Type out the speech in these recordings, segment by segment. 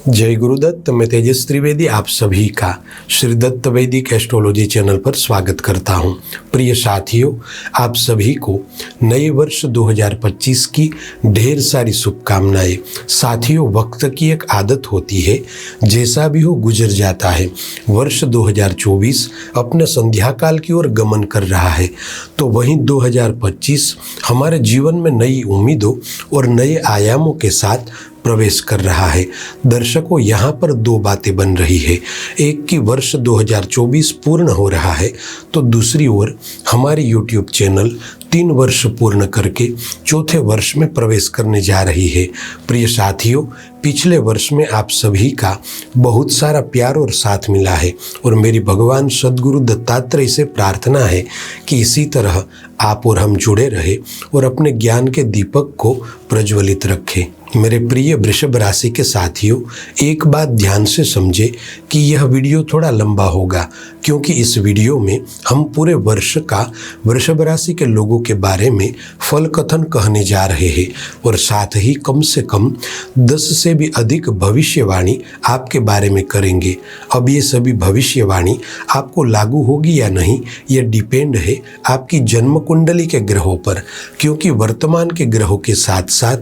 जय गुरुदत्त। मैं तेजस त्रिवेदी आप सभी का श्री दत्त वैदिक एस्ट्रोलॉजी चैनल पर स्वागत करता हूं। प्रिय साथियों, आप सभी को नए वर्ष 2025 की ढेर सारी शुभकामनाएं। साथियों, वक्त की एक आदत होती है, जैसा भी हो गुजर जाता है। वर्ष 2024 अपने संध्या काल की ओर गमन कर रहा है, तो वहीं 2025 हमारे जीवन में नई उम्मीदों और नए आयामों के साथ प्रवेश कर रहा है। दर्शकों, यहाँ पर दो बातें बन रही है। एक कि वर्ष 2024 पूर्ण हो रहा है, तो दूसरी ओर हमारी YouTube चैनल 3 वर्ष पूर्ण करके चौथे वर्ष में प्रवेश करने जा रही है। प्रिय साथियों, पिछले वर्ष में आप सभी का बहुत सारा प्यार और साथ मिला है और मेरी भगवान सद्गुरु दत्तात्रेय से प्रार्थना है कि इसी तरह आप और हम जुड़े रहे और अपने ज्ञान के दीपक को प्रज्वलित रखें। मेरे प्रिय वृषभ राशि के साथियों, एक बात ध्यान से समझे कि यह वीडियो थोड़ा लंबा होगा, क्योंकि इस वीडियो में हम पूरे वर्ष का वृषभ राशि के लोगों के बारे में फल कथन कहने जा रहे हैं और साथ ही कम से कम 10 से भी अधिक भविष्यवाणी आपके बारे में करेंगे। अब ये सभी भविष्यवाणी आपको लागू होगी या नहीं, ये डिपेंड है आपकी जन्म कुंडली के ग्रहों पर, क्योंकि वर्तमान के ग्रहों के साथ साथ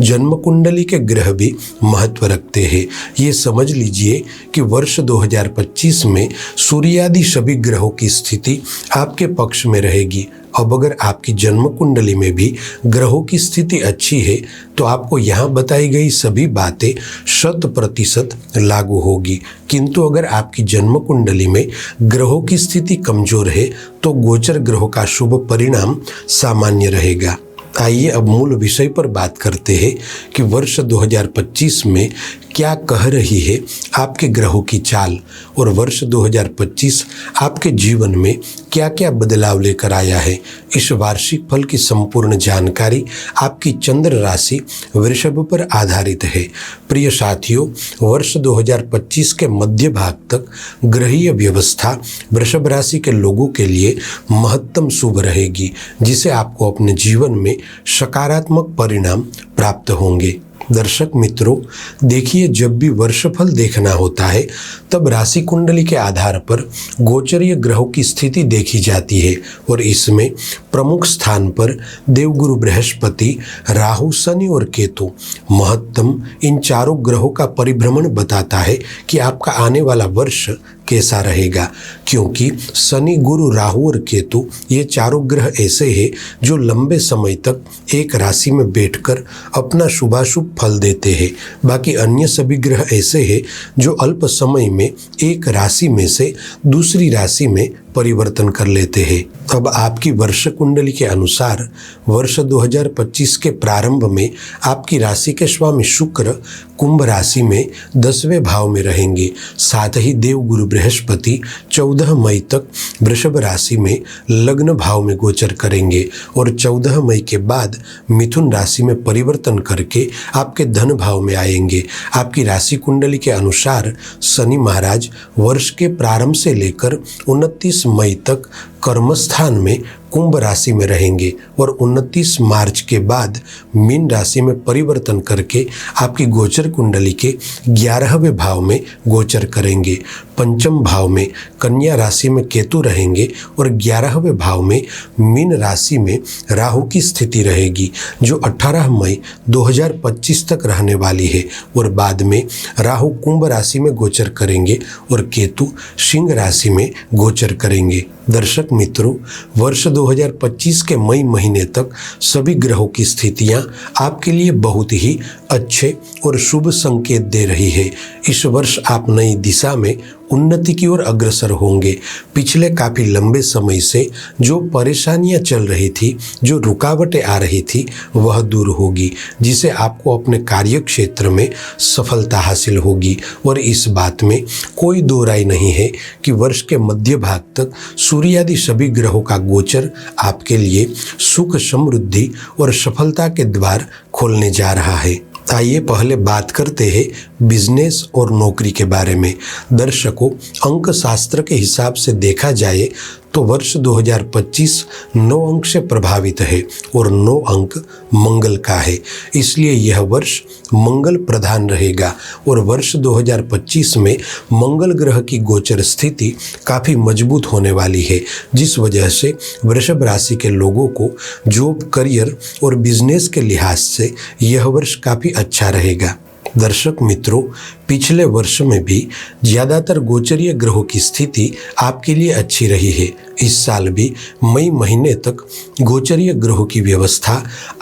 जन्म कुंडली के ग्रह भी महत्व रखते हैं। ये समझ लीजिए कि वर्ष 2025 में सूर्य आदि सभी ग्रहों की स्थिति आपके पक्ष में रहेगी। अब अगर आपकी जन्म कुंडली में भी ग्रहों की स्थिति अच्छी है, तो आपको यहाँ बताई गई सभी बातें 100% लागू होगी। किंतु अगर आपकी जन्म कुंडली में ग्रहों की स्थिति कमजोर है, तो गोचर ग्रहों का शुभ परिणाम सामान्य रहेगा। आइए अब मूल विषय पर बात करते हैं कि वर्ष 2025 में क्या कह रही है आपके ग्रहों की चाल और वर्ष 2025 आपके जीवन में क्या क्या बदलाव लेकर आया है। इस वार्षिक फल की संपूर्ण जानकारी आपकी चंद्र राशि वृषभ पर आधारित है। प्रिय साथियों, वर्ष 2025 के मध्य भाग तक ग्रहीय व्यवस्था वृषभ राशि के लोगों के लिए महत्तम शुभ रहेगी, जिसे आपको अपने जीवन में सकारात्मक परिणाम प्राप्त होंगे। दर्शक मित्रों, देखिए, जब भी वर्षफल देखना होता है तब राशि कुंडली के आधार पर गोचरीय ग्रहों की स्थिति देखी जाती है और इसमें प्रमुख स्थान पर देवगुरु बृहस्पति, राहु, शनि और केतु महत्तम इन चारों ग्रहों का परिभ्रमण बताता है कि आपका आने वाला वर्ष कैसा रहेगा। क्योंकि शनि, गुरु, राहु और केतु ये चारों ग्रह ऐसे हैं जो लंबे समय तक एक राशि में बैठकर अपना शुभाशुभ फल देते हैं। बाकी अन्य सभी ग्रह ऐसे हैं जो अल्प समय में एक राशि में से दूसरी राशि में परिवर्तन कर लेते हैं। अब आपकी वर्ष कुंडली के अनुसार वर्ष 2025 के प्रारंभ में आपकी राशि के स्वामी शुक्र कुंभ राशि में 10वें भाव में रहेंगे। साथ ही देवगुरु बृहस्पति 14 मई तक वृषभ राशि में लग्न भाव में गोचर करेंगे और 14 मई के बाद मिथुन राशि में परिवर्तन करके आपके धन भाव में आएंगे। आपकी राशि कुंडली के अनुसार शनि महाराज वर्ष के प्रारंभ से लेकर 29 मई तक कर्मस्थान में कुंभ राशि में रहेंगे और 29 मार्च के बाद मीन राशि में परिवर्तन करके आपकी गोचर कुंडली के 11वें भाव में गोचर करेंगे। पंचम भाव में कन्या राशि में केतु रहेंगे और 11वें भाव में मीन राशि में राहु की स्थिति रहेगी, जो 18 मई 2025 तक रहने वाली है और बाद में राहु कुंभ राशि में गोचर करेंगे और केतु सिंह राशि में गोचर करेंगे। दर्शक मित्रों, वर्ष 2025 के मई महीने तक सभी ग्रहों की स्थितियां आपके लिए बहुत ही अच्छे और शुभ संकेत दे रही है। इस वर्ष आप नई दिशा में उन्नति की ओर अग्रसर होंगे। पिछले काफ़ी लंबे समय से जो परेशानियां चल रही थी, जो रुकावटें आ रही थी, वह दूर होगी, जिसे आपको अपने कार्य क्षेत्र में सफलता हासिल होगी। और इस बात में कोई दो राय नहीं है कि वर्ष के मध्य भाग तक सूर्य आदि सभी ग्रहों का गोचर आपके लिए सुख, समृद्धि और सफलता के द्वार खोलने जा रहा है। आइए पहले बात करते हैं बिजनेस और नौकरी के बारे में। दर्शकों, अंक शास्त्र के हिसाब से देखा जाए तो वर्ष 2025 9 अंक से प्रभावित है और 9 अंक मंगल का है, इसलिए यह वर्ष मंगल प्रधान रहेगा। और वर्ष 2025 में मंगल ग्रह की गोचर स्थिति काफ़ी मजबूत होने वाली है, जिस वजह से वृषभ राशि के लोगों को जॉब, करियर और बिजनेस के लिहाज से यह वर्ष काफ़ी अच्छा रहेगा। दर्शक मित्रों, पिछले वर्ष में भी ज़्यादातर गोचरीय ग्रहों की स्थिति आपके लिए अच्छी रही है। इस साल भी मई महीने तक गोचरीय ग्रहों की व्यवस्था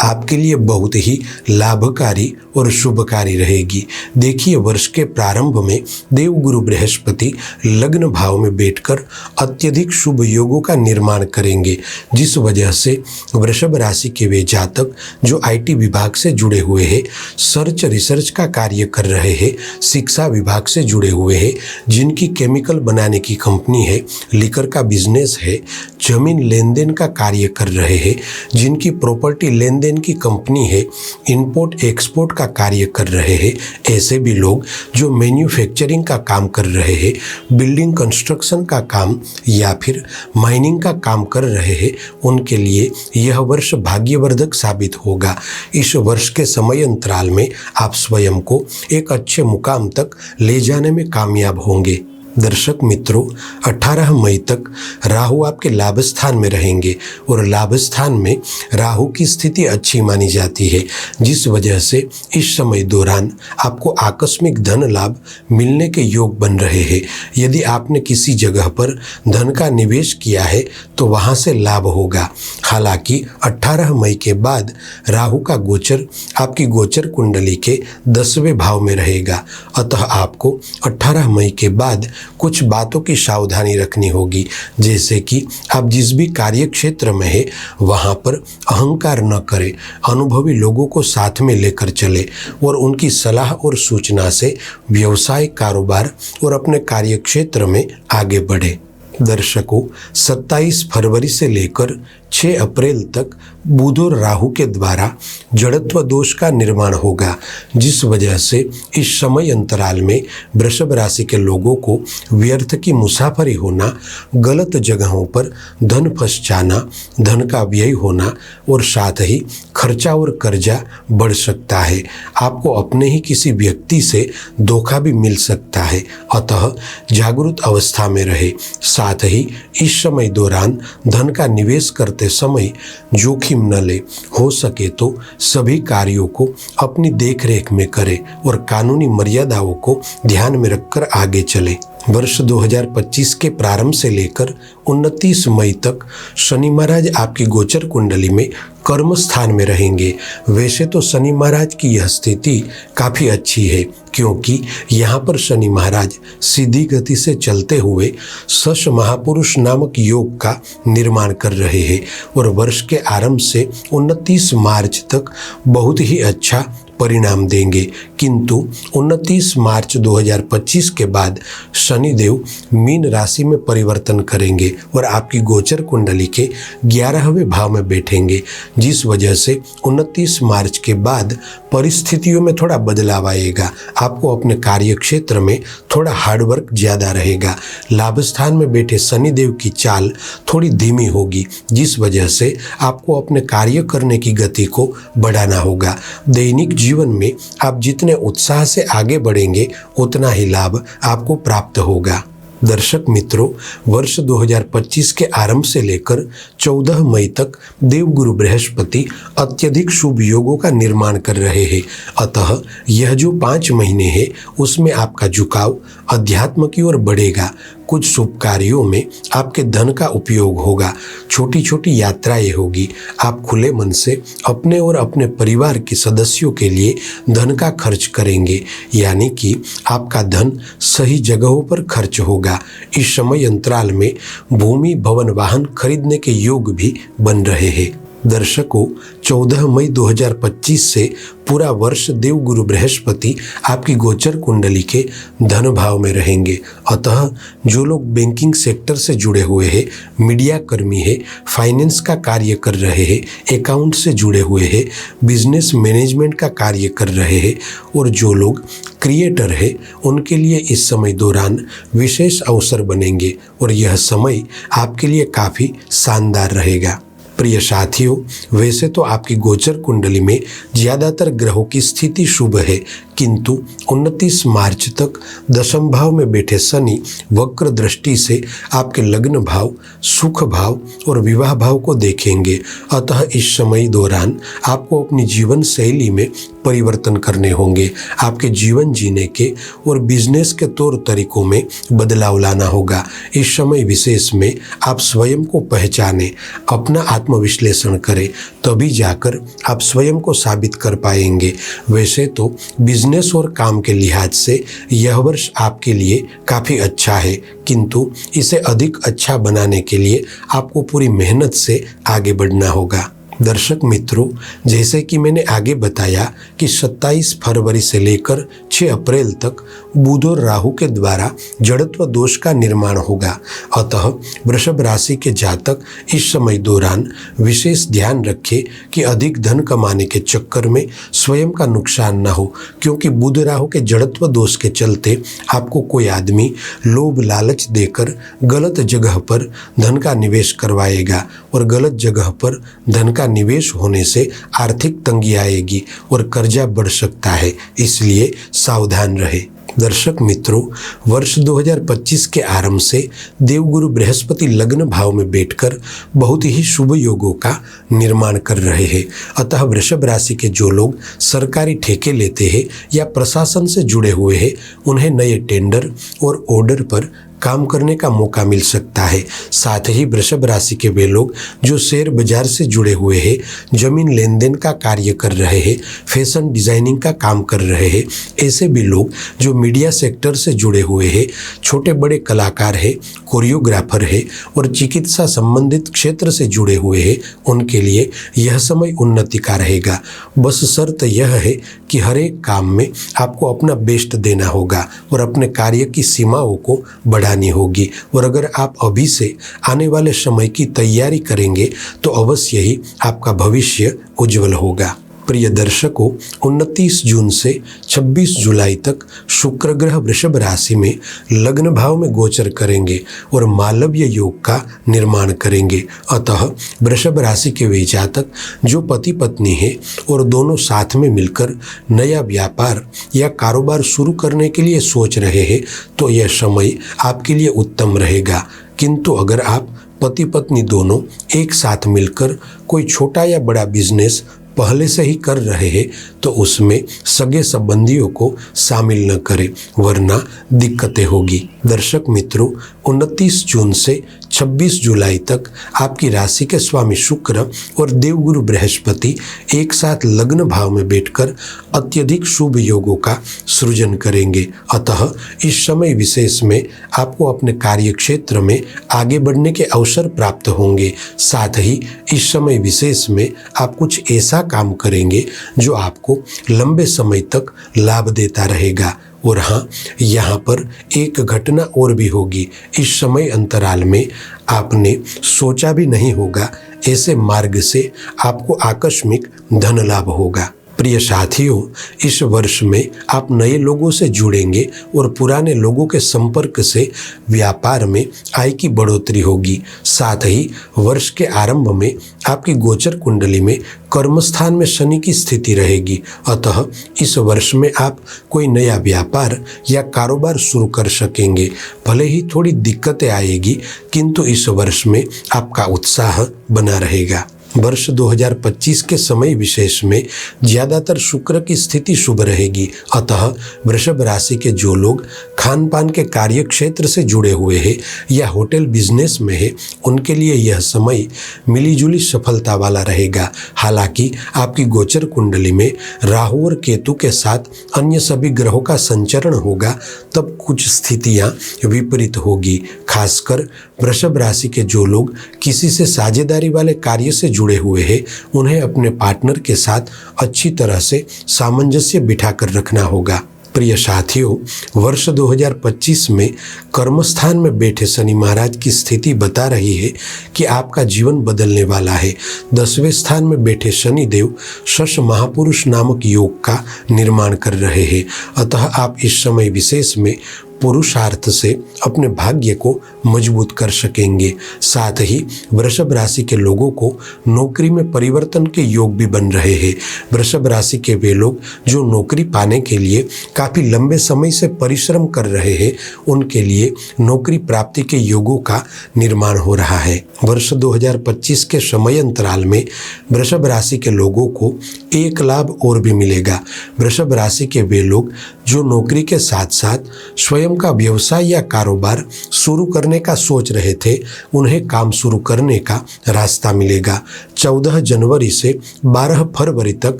आपके लिए बहुत ही लाभकारी और शुभकारी रहेगी। देखिए, वर्ष के प्रारंभ में देवगुरु बृहस्पति लग्न भाव में बैठकर अत्यधिक शुभ योगों का निर्माण करेंगे, जिस वजह से वृषभ राशि के वे जातक जो IT विभाग से जुड़े हुए हैं, सर्च रिसर्च का कार्य कर रहे हैं, शिक्षा विभाग से जुड़े हुए हैं, जिनकी केमिकल बनाने की कंपनी है, लिकर का बिजनेस है, जमीन लेन देन का कार्य कर रहे हैं, जिनकी प्रॉपर्टी लेन देन की कंपनी है, इंपोर्ट एक्सपोर्ट का कार्य कर रहे हैं, ऐसे भी लोग जो मैन्युफैक्चरिंग का काम कर रहे हैं, बिल्डिंग कंस्ट्रक्शन का काम या फिर माइनिंग का काम कर रहे हैं, उनके लिए यह वर्ष भाग्यवर्धक साबित होगा। इस वर्ष के समय अंतराल में आप स्वयं को एक अच्छे मुकाम तक ले जाने में कामयाब होंगे। दर्शक मित्रों, 18 मई तक राहु आपके लाभ स्थान में रहेंगे और लाभ स्थान में राहु की स्थिति अच्छी मानी जाती है, जिस वजह से इस समय दौरान आपको आकस्मिक धन लाभ मिलने के योग बन रहे हैं। यदि आपने किसी जगह पर धन का निवेश किया है तो वहां से लाभ होगा। हालांकि 18 मई के बाद राहु का गोचर आपकी गोचर कुंडली के 10वें भाव में रहेगा, अतः आपको 18 मई के बाद कुछ बातों की सावधानी रखनी होगी, जैसे कि आप जिस भी कार्य क्षेत्र में है वहां पर अहंकार न करें, अनुभवी लोगों को साथ में लेकर चले और उनकी सलाह और सूचना से व्यवसाय, कारोबार और अपने कार्य क्षेत्र में आगे बढ़े। दर्शकों, 27 फरवरी से लेकर 6 अप्रैल तक बुध और राहु के द्वारा जड़त्व दोष का निर्माण होगा, जिस वजह से इस समय अंतराल में वृषभ राशि के लोगों को व्यर्थ की मुसाफरी होना, गलत जगहों पर धन फंस जाना, धन का व्यय होना और साथ ही खर्चा और कर्जा बढ़ सकता है। आपको अपने ही किसी व्यक्ति से धोखा भी मिल सकता है, अतः जागरूक अवस्था में रहे। साथ ही इस समय दौरान धन का निवेश करते समय जोखिम न ले। हो सके तो सभी कार्यों को अपनी देखरेख में करें और कानूनी मर्यादाओं को ध्यान में रखकर आगे चलें। वर्ष 2025 के प्रारंभ से लेकर 29 मई तक शनि महाराज आपकी गोचर कुंडली में कर्म स्थान में रहेंगे। वैसे तो शनि महाराज की यह स्थिति काफ़ी अच्छी है, क्योंकि यहाँ पर शनि महाराज सीधी गति से चलते हुए शश महापुरुष नामक योग का निर्माण कर रहे हैं और वर्ष के आरंभ से 29 मार्च तक बहुत ही अच्छा परिणाम देंगे। किंतु 29 मार्च 2025 के बाद शनिदेव मीन राशि में परिवर्तन करेंगे और आपकी गोचर कुंडली के 11वें भाव में बैठेंगे, जिस वजह से 29 मार्च के बाद परिस्थितियों में थोड़ा बदलाव आएगा। आपको अपने कार्य क्षेत्र में थोड़ा हार्डवर्क ज़्यादा रहेगा। लाभ स्थान में बैठे शनिदेव की चाल थोड़ी धीमी होगी, जिस वजह से आपको अपने कार्य करने की गति को बढ़ाना होगा। दैनिक जीवन में आप जितने उत्साह से आगे बढ़ेंगे उतना ही लाभ आपको प्राप्त होगा। दर्शक मित्रों, वर्ष 2025 के आरंभ से लेकर 14 मई तक देवगुरु बृहस्पति अत्यधिक शुभ योगों का निर्माण कर रहे हैं, अतः यह जो 5 महीने हैं उसमें आपका झुकाव अध्यात्म की ओर बढ़ेगा। कुछ शुभ कार्यों में आपके धन का उपयोग होगा, छोटी छोटी यात्राएं होगी। आप खुले मन से अपने और अपने परिवार के सदस्यों के लिए धन का खर्च करेंगे, यानी कि आपका धन सही जगहों पर खर्च होगा। इस समय अंतराल में भूमि, भवन, वाहन खरीदने के योग भी बन रहे हैं। दर्शकों, 14 मई 2025 से पूरा वर्ष देवगुरु बृहस्पति आपकी गोचर कुंडली के धन भाव में रहेंगे। अतः जो लोग बैंकिंग सेक्टर से जुड़े हुए हैं, मीडिया कर्मी है, फाइनेंस का कार्य कर रहे हैं, अकाउंट से जुड़े हुए हैं, बिजनेस मैनेजमेंट का कार्य कर रहे हैं और जो लोग क्रिएटर है, उनके लिए इस समय दौरान विशेष अवसर बनेंगे और यह समय आपके लिए काफ़ी शानदार रहेगा। प्रिय साथियों, वैसे तो आपकी गोचर कुंडली में ज़्यादातर ग्रहों की स्थिति शुभ है, किंतु 29 मार्च तक दशम भाव में बैठे शनि वक्र दृष्टि से आपके लग्न भाव, सुख भाव और विवाह भाव को देखेंगे। अतः इस समय दौरान आपको अपनी जीवन शैली में परिवर्तन करने होंगे। आपके जीवन जीने के और बिजनेस के तौर तरीकों में बदलाव लाना होगा। इस समय विशेष में आप स्वयं को पहचानें, अपना आत्मविश्लेषण करें, तभी जाकर आप स्वयं को साबित कर पाएंगे। वैसे तो बिजनेस और काम के लिहाज से यह वर्ष आपके लिए काफ़ी अच्छा है, किंतु इसे अधिक अच्छा बनाने के लिए आपको पूरी मेहनत से आगे बढ़ना होगा। दर्शक मित्रों, जैसे कि मैंने आगे बताया कि 27 फरवरी से लेकर 6 अप्रैल तक बुध और राहु के द्वारा जड़त्व दोष का निर्माण होगा। अतः वृषभ राशि के जातक इस समय दौरान विशेष ध्यान रखें कि अधिक धन कमाने के चक्कर में स्वयं का नुकसान न हो, क्योंकि बुध राहु के जड़त्व दोष के चलते आपको कोई आदमी लोभ लालच देकर गलत जगह पर धन का निवेश करवाएगा और गलत जगह पर धन का निवेश होने से आर्थिक तंगी आएगी और कर्जा बढ़ सकता है, इसलिए सावधान रहे। दर्शक मित्रों, वर्ष 2025 के आरंभ से देवगुरु बृहस्पति लग्न भाव में बैठकर बहुत ही शुभ योगों का निर्माण कर रहे हैं। अतः वृषभ राशि के जो लोग सरकारी ठेके लेते हैं या प्रशासन से जुड़े हुए हैं, उन्हें नए टेंडर और ऑर्डर पर काम करने का मौका मिल सकता है। साथ ही वृषभ राशि के वे लोग जो शेयर बाजार से जुड़े हुए हैं, जमीन लेन देन का कार्य कर रहे हैं, फैशन डिजाइनिंग का काम कर रहे हैं, ऐसे भी लोग जो मीडिया सेक्टर से जुड़े हुए हैं, छोटे बड़े कलाकार हैं, कोरियोग्राफर है और चिकित्सा संबंधित क्षेत्र से जुड़े हुए हैं, उनके लिए यह समय उन्नति का रहेगा। बस शर्त यह है कि हर एक काम में आपको अपना बेस्ट देना होगा और अपने कार्य की सीमाओं को बढ़ानी होगी। और अगर आप अभी से आने वाले समय की तैयारी करेंगे तो अवश्य ही आपका भविष्य उज्जवल होगा। प्रिय दर्शकों, 29 जून से 26 जुलाई तक शुक्र ग्रह वृषभ राशि में लग्न भाव में गोचर करेंगे और मालव्य योग का निर्माण करेंगे। अतः वृषभ राशि के वे जातक जो पति पत्नी है और दोनों साथ में मिलकर नया व्यापार या कारोबार शुरू करने के लिए सोच रहे हैं, तो यह समय आपके लिए उत्तम रहेगा। किंतु अगर आप पति पत्नी दोनों एक साथ मिलकर कोई छोटा या बड़ा बिजनेस पहले से ही कर रहे हैं, तो उसमें सगे संबंधियों को शामिल न करें, वरना दिक्कतें होगी। दर्शक मित्रों, 29 जून से 26 जुलाई तक आपकी राशि के स्वामी शुक्र और देवगुरु बृहस्पति एक साथ लग्न भाव में बैठकर अत्यधिक शुभ योगों का सृजन करेंगे। अतः इस समय विशेष में आपको अपने कार्य क्षेत्र में आगे बढ़ने के अवसर प्राप्त होंगे। साथ ही इस समय विशेष में आप कुछ ऐसा काम करेंगे जो आपको लंबे समय तक लाभ देता रहेगा। और हाँ, यहाँ पर एक घटना और भी होगी। इस समय अंतराल में आपने सोचा भी नहीं होगा, ऐसे मार्ग से आपको आकस्मिक धन लाभ होगा। प्रिय साथियों, इस वर्ष में आप नए लोगों से जुड़ेंगे और पुराने लोगों के संपर्क से व्यापार में आय की बढ़ोतरी होगी। साथ ही वर्ष के आरंभ में आपकी गोचर कुंडली में कर्मस्थान में शनि की स्थिति रहेगी। अतः इस वर्ष में आप कोई नया व्यापार या कारोबार शुरू कर सकेंगे। भले ही थोड़ी दिक्कतें आएगी, किंतु इस वर्ष में आपका उत्साह बना रहेगा। वर्ष 2025 के समय विशेष में ज़्यादातर शुक्र की स्थिति शुभ रहेगी। अतः वृषभ राशि के जो लोग खान पान के कार्य क्षेत्र से जुड़े हुए हैं या होटल बिजनेस में है, उनके लिए यह समय मिलीजुली सफलता वाला रहेगा। हालांकि आपकी गोचर कुंडली में राहु और केतु के साथ अन्य सभी ग्रहों का संचरण होगा, तब कुछ स्थितियां विपरीत होगी। खासकर वृषभ राशि के जो लोग किसी से साझेदारी वाले कार्य से जुड़े हुए हैं उन्हें अपने पार्टनर के साथ अच्छी तरह से सामंजस्य बिठाकर रखना होगा। प्रिय साथियों, वर्ष 2025 में कर्मस्थान में बैठे शनि महाराज की स्थिति बता रही है कि आपका जीवन बदलने वाला है। 10वें स्थान में बैठे शनि देव शश महापुरुष नामक योग का निर्माण कर रहे हैं। अतः आप इस समय विशेष में पुरुषार्थ से अपने भाग्य को मजबूत कर सकेंगे। साथ ही वृषभ राशि के लोगों को नौकरी में परिवर्तन के योग भी बन रहे हैं। वृषभ राशि के वे लोग जो नौकरी पाने के लिए काफ़ी लंबे समय से परिश्रम कर रहे हैं, उनके लिए नौकरी प्राप्ति के योगों का निर्माण हो रहा है। वर्ष 2025 के समय अंतराल में वृषभ राशि के लोगों को एक लाभ और भी मिलेगा। वृषभ राशि के वे लोग जो नौकरी के साथ साथ स्वयं का व्यवसाय या कारोबार शुरू करने का सोच रहे थे, उन्हें काम शुरू करने का रास्ता मिलेगा। 14 जनवरी से 12 फरवरी तक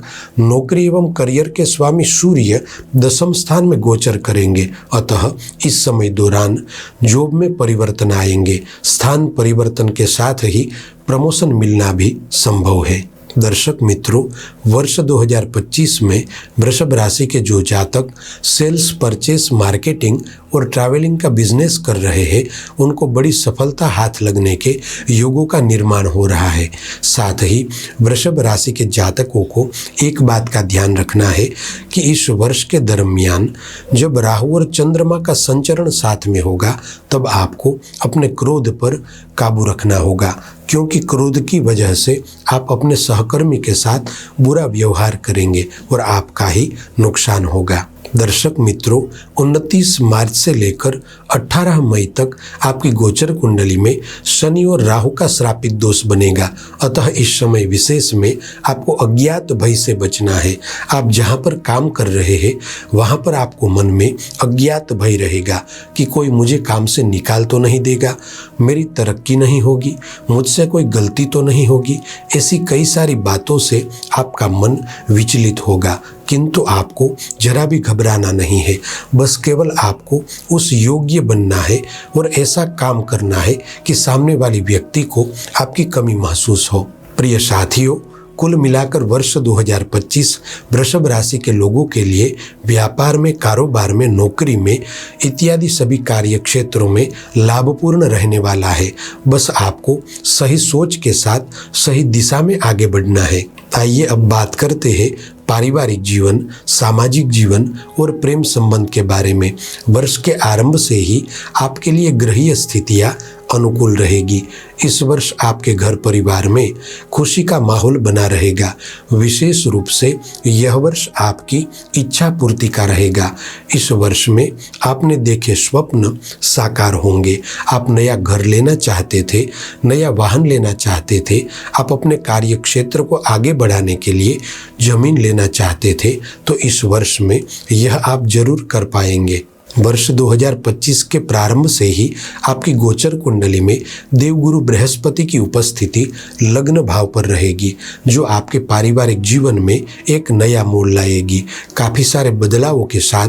नौकरी एवं करियर के स्वामी सूर्य 10वें स्थान में गोचर करेंगे। अतः इस समय दौरान जॉब में परिवर्तन आएंगे। स्थान परिवर्तन के साथ ही प्रमोशन मिलना भी संभव है। दर्शक मित्रों, वर्ष 2025 में वृषभ राशि के जो जातक सेल्स, परचेस, मार्केटिंग और ट्रैवलिंग का बिजनेस कर रहे हैं, उनको बड़ी सफलता हाथ लगने के योगों का निर्माण हो रहा है। साथ ही वृषभ राशि के जातकों को एक बात का ध्यान रखना है कि इस वर्ष के दरमियान जब राहु और चंद्रमा का संचरण साथ में होगा, तब आपको अपने क्रोध पर काबू रखना होगा, क्योंकि क्रोध की वजह से आप अपने सहकर्मी के साथ बुरा व्यवहार करेंगे और आपका ही नुकसान होगा। दर्शक मित्रों, 29 मार्च से लेकर 18 मई तक आपकी गोचर कुंडली में शनि और राहु का श्रापित दोष बनेगा। अतः इस समय विशेष में आपको अज्ञात भय से बचना है। आप जहाँ पर काम कर रहे हैं, वहाँ पर आपको मन में अज्ञात भय रहेगा कि कोई मुझे काम से निकाल तो नहीं देगा, मेरी तरक्की नहीं होगी, मुझसे कोई गलती तो नहीं होगी। ऐसी कई सारी बातों से आपका मन विचलित होगा, किंतु आपको जरा भी घबराना नहीं है। बस केवल आपको उस योग्य बनना है और ऐसा काम करना है कि सामने वाली व्यक्ति को आपकी कमी महसूस हो। प्रिय साथियों, कुल मिलाकर वर्ष 2025 वृषभ राशि के लोगों के लिए व्यापार में, कारोबार में, नौकरी में इत्यादि सभी कार्य क्षेत्रों में लाभपूर्ण रहने वाला है। बस आपको सही सोच के साथ सही दिशा में आगे बढ़ना है। आइए अब बात करते हैं पारिवारिक जीवन, सामाजिक जीवन और प्रेम संबंध के बारे में। वर्ष के आरंभ से ही आपके लिए ग्रहीय स्थितियां अनुकूल रहेगी। इस वर्ष आपके घर परिवार में खुशी का माहौल बना रहेगा। विशेष रूप से यह वर्ष आपकी इच्छा पूर्ति का रहेगा। इस वर्ष में आपने देखे स्वप्न साकार होंगे। आप नया घर लेना चाहते थे, नया वाहन लेना चाहते थे, आप अपने कार्य क्षेत्र को आगे बढ़ाने के लिए जमीन लेना चाहते थे, तो इस वर्ष में यह आप जरूर कर पाएंगे। वर्ष 2025 के प्रारंभ से ही आपकी गोचर कुंडली में देवगुरु बृहस्पति की उपस्थिति लग्न भाव पर रहेगी, जो आपके पारिवारिक जीवन में एक नया मोड़ लाएगी। काफ़ी सारे बदलावों के साथ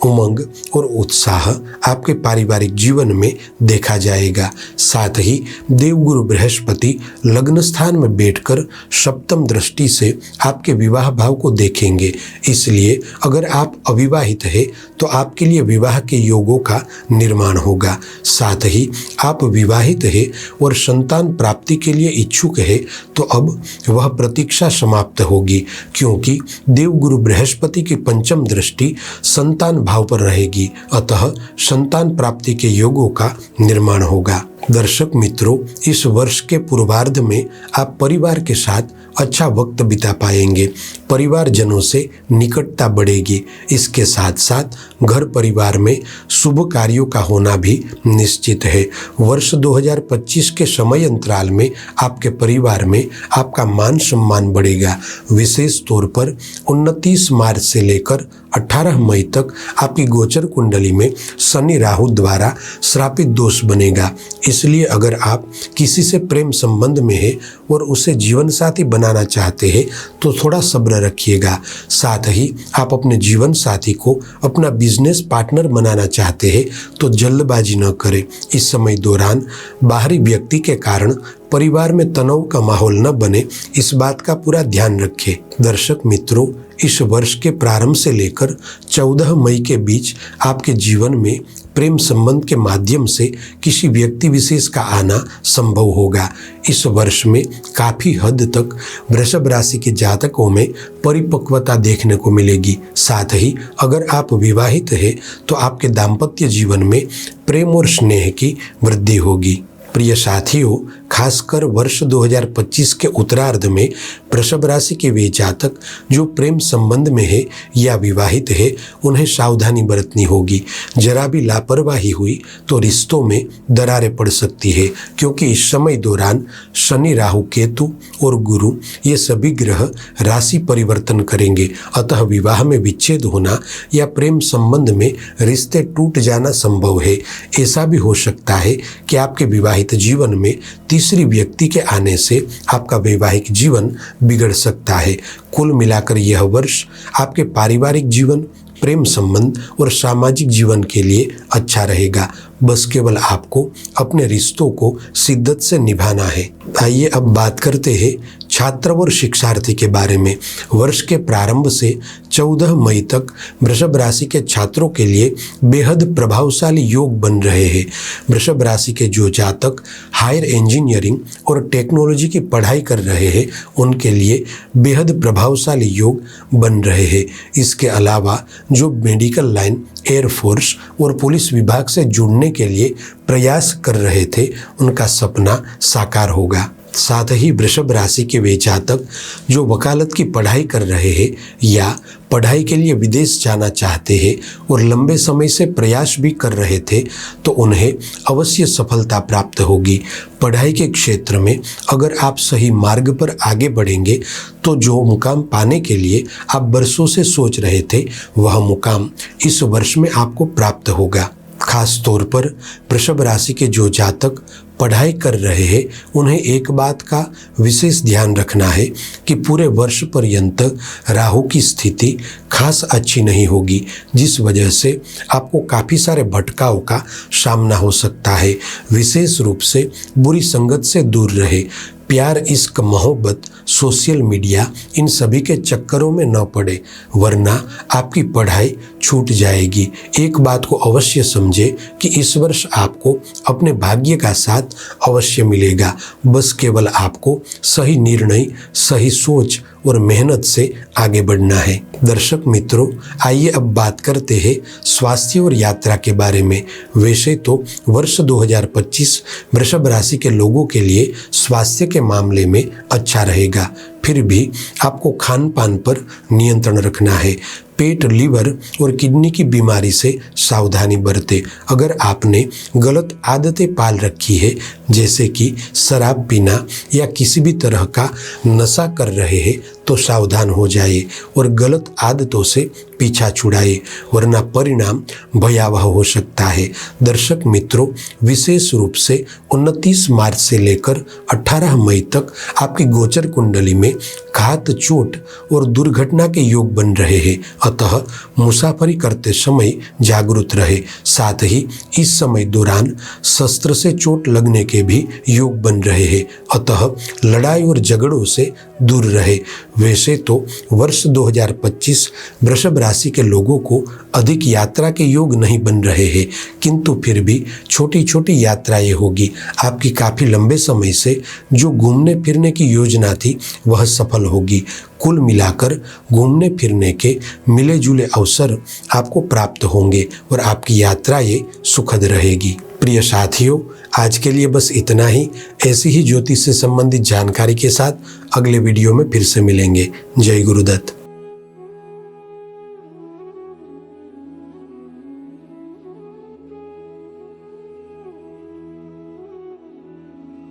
उमंग और उत्साह आपके पारिवारिक जीवन में देखा जाएगा। साथ ही देवगुरु बृहस्पति लग्न स्थान में बैठकर सप्तम दृष्टि से आपके विवाह भाव को देखेंगे। इसलिए अगर आप अविवाहित हैं तो आपके लिए विवाह के योगों का निर्माण होगा। साथ ही आप विवाहित हैं और संतान प्राप्ति के लिए इच्छुक है तो अब वह प्रतीक्षा समाप्त होगी, क्योंकि देवगुरु बृहस्पति की पंचम दृष्टि संतान भाव पर रहेगी। अतः संतान प्राप्ति के योगों का निर्माण होगा। दर्शक मित्रों, इस वर्ष के पूर्वार्ध में आप परिवार के साथ अच्छा वक्त बिता पाएंगे। परिवारजनों से निकटता बढ़ेगी। इसके साथ साथ घर परिवार में शुभ कार्यों का होना भी निश्चित है। वर्ष 2025 के समय अंतराल में आपके परिवार में आपका मान सम्मान बढ़ेगा। विशेष तौर पर 29 मार्च से लेकर 18 मई तक आपकी गोचर कुंडली में शनि राहु द्वारा श्रापित दोष बनेगा। इसलिए अगर आप किसी से प्रेम संबंध में है और उसे जीवन साथी बनाना चाहते हैं तो थोड़ा सब्र रखिएगा। साथ ही आप अपने जीवन साथी को अपना बिजनेस पार्टनर बनाना चाहते हैं तो जल्दबाजी न करें। इस समय दौरान बाहरी व्यक्ति के कारण परिवार में तनाव का माहौल न बने, इस बात का पूरा ध्यान रखें। दर्शक मित्रों, इस वर्ष के प्रारंभ से लेकर 14 मई के बीच आपके जीवन में प्रेम संबंध के माध्यम से किसी व्यक्ति विशेष का आना संभव होगा। इस वर्ष में काफ़ी हद तक वृषभ राशि के जातकों में परिपक्वता देखने को मिलेगी। साथ ही अगर आप विवाहित हैं तो आपके दाम्पत्य जीवन में प्रेम और स्नेह की वृद्धि होगी। प्रिय साथियों, खासकर वर्ष 2025 के उत्तरार्ध में वृषभ राशि के वे जातक जो प्रेम संबंध में है या विवाहित है, उन्हें सावधानी बरतनी होगी। जरा भी लापरवाही हुई तो रिश्तों में दरारें पड़ सकती है, क्योंकि इस समय दौरान शनि, राहु, केतु और गुरु ये सभी ग्रह राशि परिवर्तन करेंगे। अतः विवाह में विच्छेद होना या प्रेम संबंध में रिश्ते टूट जाना संभव है। ऐसा भी हो सकता है कि आपके विवाहित जीवन में तीसरी व्यक्ति के आने से आपका वैवाहिक जीवन बिगड़ सकता है। कुल मिलाकर यह वर्ष आपके पारिवारिक जीवन, प्रेम संबंध और सामाजिक जीवन के लिए अच्छा रहेगा। बस केवल आपको अपने रिश्तों को शिद्दत से निभाना है। आइए अब बात करते हैं छात्र और शिक्षार्थी के बारे में। वर्ष के प्रारंभ से 14 मई तक वृषभ राशि के छात्रों के लिए बेहद प्रभावशाली योग बन रहे हैं। वृषभ राशि के जो जातक हायर इंजीनियरिंग और टेक्नोलॉजी की पढ़ाई कर रहे हैं, उनके लिए बेहद प्रभावशाली योग बन रहे हैं। इसके अलावा जो मेडिकल लाइन, एयरफोर्स और पुलिस विभाग से जुड़ने के लिए प्रयास कर रहे थे, उनका सपना साकार होगा। साथ ही वृषभ राशि के वे जातक जो वकालत की पढ़ाई कर रहे हैं या पढ़ाई के लिए विदेश जाना चाहते हैं और लंबे समय से प्रयास भी कर रहे थे, तो उन्हें अवश्य सफलता प्राप्त होगी। पढ़ाई के क्षेत्र में अगर आप सही मार्ग पर आगे बढ़ेंगे तो जो मुकाम पाने के लिए आप बरसों से सोच रहे थे, वह मुकाम इस वर्ष में आपको प्राप्त होगा। खास तौर पर वृषभ राशि के जो जातक पढ़ाई कर रहे हैं, उन्हें एक बात का विशेष ध्यान रखना है कि पूरे वर्ष पर्यंत राहु की स्थिति खास अच्छी नहीं होगी, जिस वजह से आपको काफ़ी सारे भटकाव का सामना हो सकता है। विशेष रूप से बुरी संगत से दूर रहे। प्यार, इश्क, मोहब्बत, सोशल मीडिया, इन सभी के चक्करों में न पड़े, वरना आपकी पढ़ाई छूट जाएगी। एक बात को अवश्य समझे कि इस वर्ष आपको अपने भाग्य का साथ अवश्य मिलेगा। बस केवल आपको सही निर्णय, सही सोच और मेहनत से आगे बढ़ना है। दर्शक मित्रों, आइए अब बात करते हैं स्वास्थ्य और यात्रा के बारे में। वैसे तो वर्ष 2025 वृषभ राशि के लोगों के लिए स्वास्थ्य के मामले में अच्छा रहेगा, फिर भी आपको खान पान पर नियंत्रण रखना है। पेट, लीवर और किडनी की बीमारी से सावधानी बरतें। अगर आपने गलत आदतें पाल रखी है, जैसे कि शराब पीना या किसी भी तरह का नशा कर रहे हैं, तो सावधान हो जाइए और गलत आदतों से पीछा छुड़ाइए, वरना परिणाम भयावह हो सकता है। दर्शक मित्रों, विशेष रूप से 29 मार्च से लेकर 18 मई तक आपकी गोचर कुंडली में घात, चोट और दुर्घटना के योग बन रहे हैं। अतः मुसाफरी करते समय जागरूक रहे। साथ ही इस समय दौरान शस्त्र से चोट लगने के भी योग बन रहे हैं। अतः लड़ाई और झगड़ों से दूर रहे। वैसे तो वर्ष 2025 वृषभ राशि के लोगों को अधिक यात्रा के योग नहीं बन रहे हैं, किंतु फिर भी छोटी छोटी यात्राएं होगी। आपकी काफ़ी लंबे समय से जो घूमने फिरने की योजना थी, वह सफल होगी। कुल मिलाकर घूमने फिरने के मिले जुले अवसर आपको प्राप्त होंगे और आपकी यात्राएं सुखद रहेगी। प्रिय साथियों, आज के लिए बस इतना ही। ऐसी ही ज्योतिष से संबंधित जानकारी के साथ अगले वीडियो में फिर से मिलेंगे। जय गुरुदत्त।